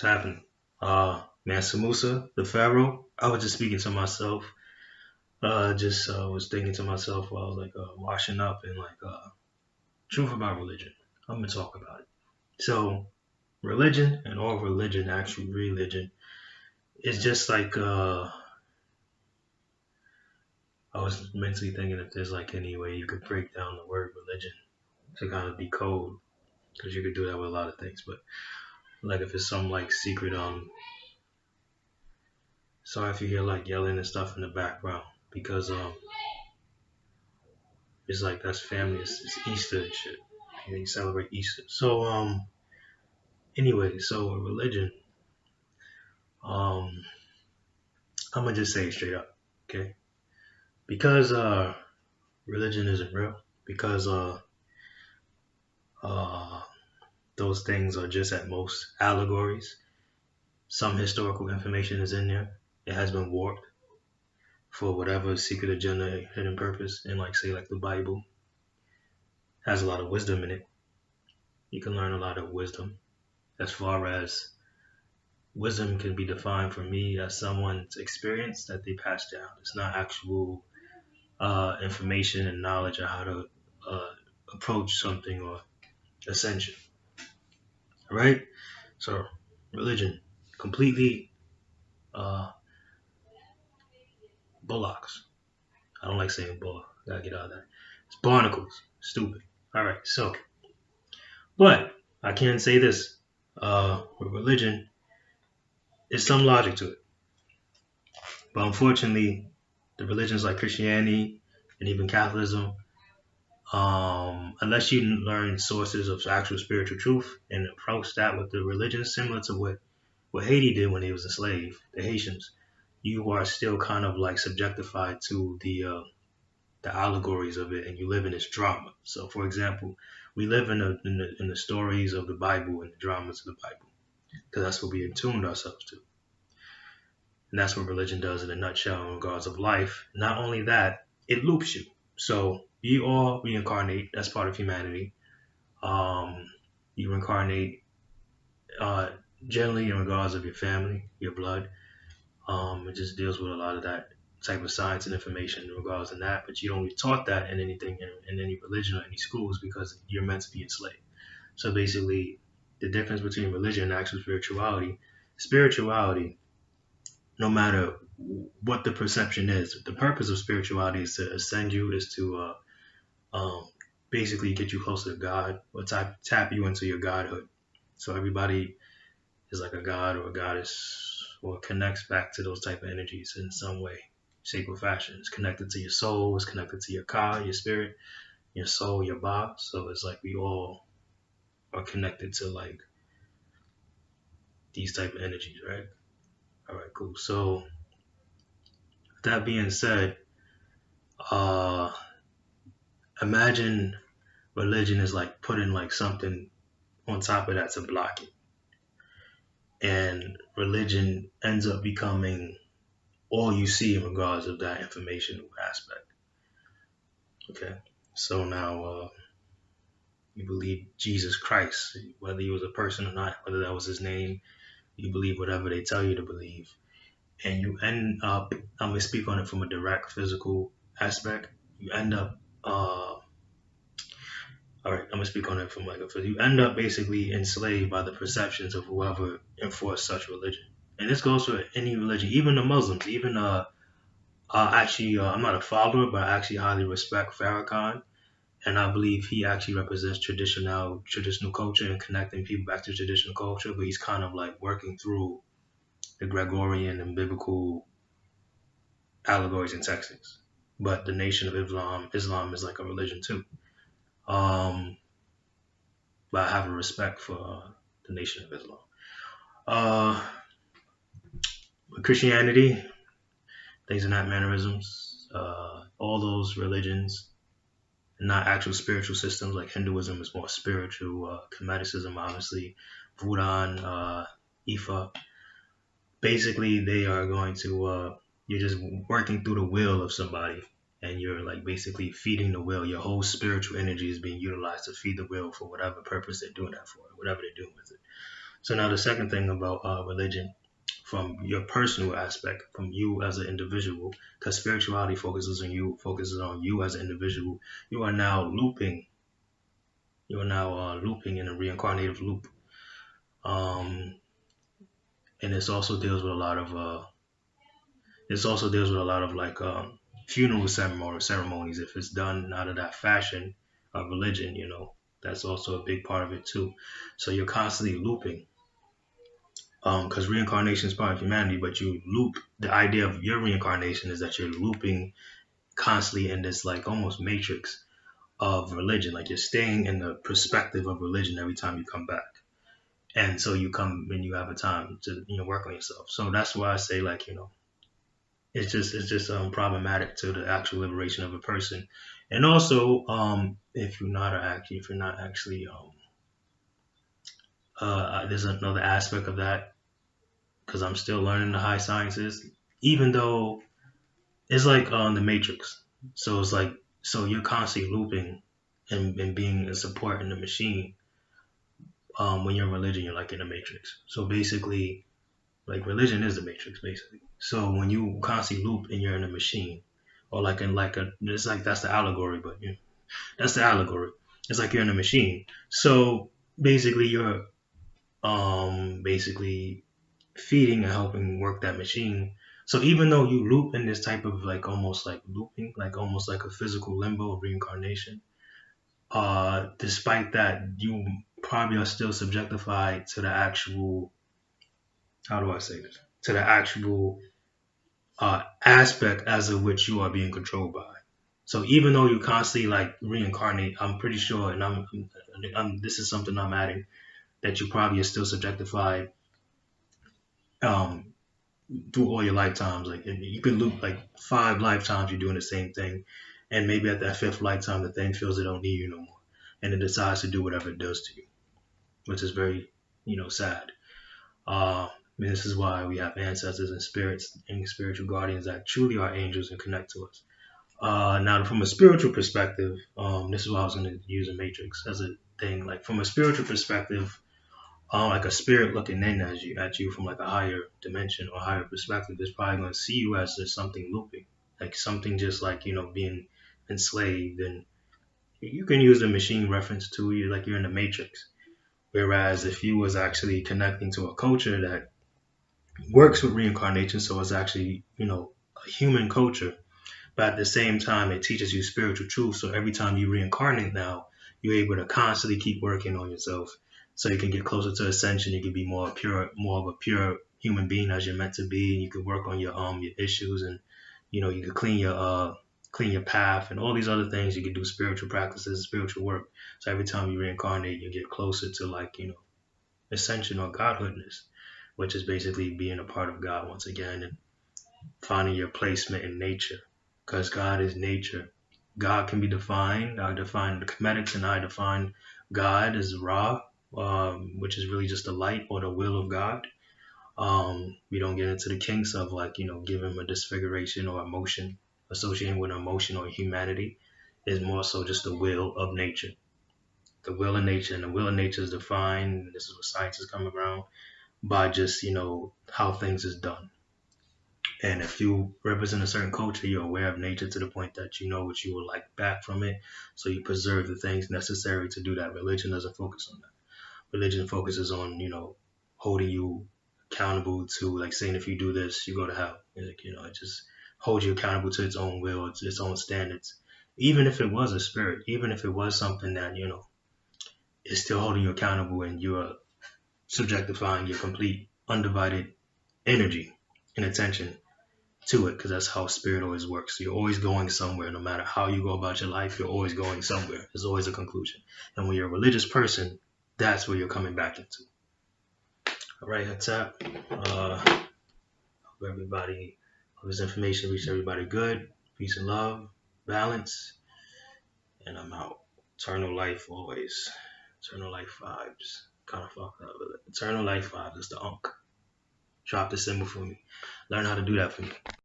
What's happening? Mansa Musa, the Pharaoh. I was just speaking to myself. Just was thinking to myself while I was like washing up and like truth about religion. I'm gonna talk about it. So religion and all religion, actual religion, is just like I was mentally thinking if there's like any way you could break down the word religion to kind of decode, because you could do that with a lot of things. But like if it's some like secret sorry if you hear like yelling and stuff in the background because it's like that's family. It's Easter and shit. And they celebrate Easter. So anyway, so religion. Um, I'm gonna just say it straight up, okay? Because religion isn't real. Because uh those things are just at most allegories. Some historical information is in there. It has been warped for whatever secret agenda, hidden purpose, and like say like the Bible has a lot of wisdom in it. You can learn a lot of wisdom as far as wisdom can be defined for me as someone's experience that they pass down. It's not actual information and knowledge of how to uh, approach something or ascension, right? So, religion, completely uh, bullocks. I don't like saying bull. Gotta get out of that. It's barnacles. Stupid. All right. So, but I can say this: with religion, there's some logic to it. But unfortunately, the religions like Christianity and even Catholicism, unless you learn sources of actual spiritual truth and approach that with the religion, similar to what Haiti did when he was a slave, the Haitians, you are still kind of like subjectified to the allegories of it, and you live in this drama. So, for example, we live in the stories of the Bible and the dramas of the Bible because that's what we attuned ourselves to, and that's what religion does in a nutshell in regards of life. Not only that, it loops you. So you all reincarnate. That's part of humanity. Um, you incarnate uh, generally in regards of your family, your blood. It just deals with a lot of that type of science and information in regards to that. But you don't get taught that in anything in any religion or any schools because you're meant to be enslaved. So basically, the difference between religion and actual spirituality, no matter what the perception is, the purpose of spirituality is to ascend you, is to um, basically get you closer to God or tap you into your godhood. So everybody is like a god or a goddess or connects back to those type of energies in some way, shape, or fashion. It's connected to your soul, it's connected to your ka, your spirit, your soul, your ba. So it's like we all are connected to like these type of energies, right? All right, cool. So that being said, uh, imagine religion is like putting like something on top of that to block it, and religion ends up becoming all you see in regards of that informational aspect. Okay, so now you believe Jesus Christ, whether he was a person or not, whether that was his name, you believe whatever they tell you to believe, and you end up. I'm gonna speak on it from a direct physical aspect. You end up. All right, I'm gonna speak on it from like a. You end up basically enslaved by the perceptions of whoever enforced such religion, and this goes for any religion, even the Muslims, even actually, I'm not a follower, but I actually highly respect Farrakhan, and I believe he actually represents traditional culture and connecting people back to traditional culture. But he's kind of like working through the Gregorian and biblical allegories and texts. But the Nation of Islam is like a religion too. Um, but I have a respect for the Nation of Islam. Uh, Christianity, things in that mannerisms, all those religions, not actual spiritual systems. Like Hinduism is more spiritual. Hermeticism, obviously, Buddhism, Ifa. Basically, they are going to. You're just working through the will of somebody, and you're like basically feeding the will. Your whole spiritual energy is being utilized to feed the will for whatever purpose they're doing that for, whatever they're doing with it. So now the second thing about religion, from your personal aspect, from you as an individual, because spirituality focuses on you as an individual. You are now looping. You are now looping in a reincarnative loop. Um, and this also deals with a lot of like funeral ceremonies. If it's done out of that fashion of religion, that's also a big part of it too. So you're constantly looping, because reincarnation is part of humanity, but you loop. The idea of your reincarnation is that you're looping constantly in this like almost matrix of religion. Like you're staying in the perspective of religion every time you come back. And so you come and you have a time to work on yourself. So that's why I say like it's just problematic to the actual liberation of a person. And also if you're not actually there's another aspect of that, because I'm still learning the high sciences, even though it's like on the matrix. So it's like, so you're constantly looping and being a support in the machine. When you're in religion, you're like in the matrix. So basically, like religion is the matrix, basically. So when you constantly loop and you're in a machine, or like in like a, it's like that's the allegory, but that's the allegory. It's like you're in a machine. So basically, you're basically feeding and helping work that machine. So even though you loop in this type of like almost like looping, like almost like a physical limbo of reincarnation, despite that, you probably are still subjectified to the actual, how do I say this? To the actual aspect as of which you are being controlled by. So even though you constantly like reincarnate, I'm pretty sure, and this is something I'm adding, that you probably are still subjectified um, through all your lifetimes. Like you can loop like 5 lifetimes you're doing the same thing, and maybe at that fifth lifetime the thing feels it don't need you no more, and it decides to do whatever it does to you, which is very sad. This is why we have ancestors and spirits and spiritual guardians that truly are angels and connect to us. Now, from a spiritual perspective, this is why I was going to use a matrix as a thing. Like from a spiritual perspective, like a spirit looking in at you from like a higher dimension or higher perspective is probably going to see you as just something looping, like something just like being enslaved. And you can use the machine reference to you, like you're in the matrix. Whereas if you was actually connecting to a culture that works with reincarnation, so it's actually a human culture, but at the same time it teaches you spiritual truth. So every time you reincarnate now, you're able to constantly keep working on yourself, so you can get closer to ascension. You can be more of a pure human being as you're meant to be. You can work on your issues, and you can clean your path and all these other things. You can do spiritual practices, spiritual work. So every time you reincarnate, you get closer to like ascension or godhoodness, which is basically being a part of God once again and finding your placement in nature, because God is nature. God can be defined. I define the Comedics, and I define God as Ra, which is really just the light or the will of God. We don't get into the kinks of like, give him a disfiguration or emotion associated with emotion or humanity. Is more so just the will of nature. The will of nature, and the will of nature is defined. This is what science is coming around by just, how things is done. And if you represent a certain culture, you're aware of nature to the point that you know what you would like back from it. So you preserve the things necessary to do that. Religion doesn't focus on that. Religion focuses on, holding you accountable to, like, saying if you do this, you go to hell. Like, it just holds you accountable to its own will, its own standards. Even if it was a spirit, even if it was something that, is still holding you accountable, and you're subjectifying your complete undivided energy and attention to it, because that's how spirit always works. So you're always going somewhere. No matter how you go about your life, you're always going somewhere. There's always a conclusion. And when you're a religious person, that's where you're coming back into. All right, that's that. Hope everybody, hope this information reached everybody good. Peace and love, balance, and I'm out. Eternal life always. Eternal life vibes. Kind of fucked up. Eternal life vibes. It's the unk. Drop the symbol for me. Learn how to do that for me.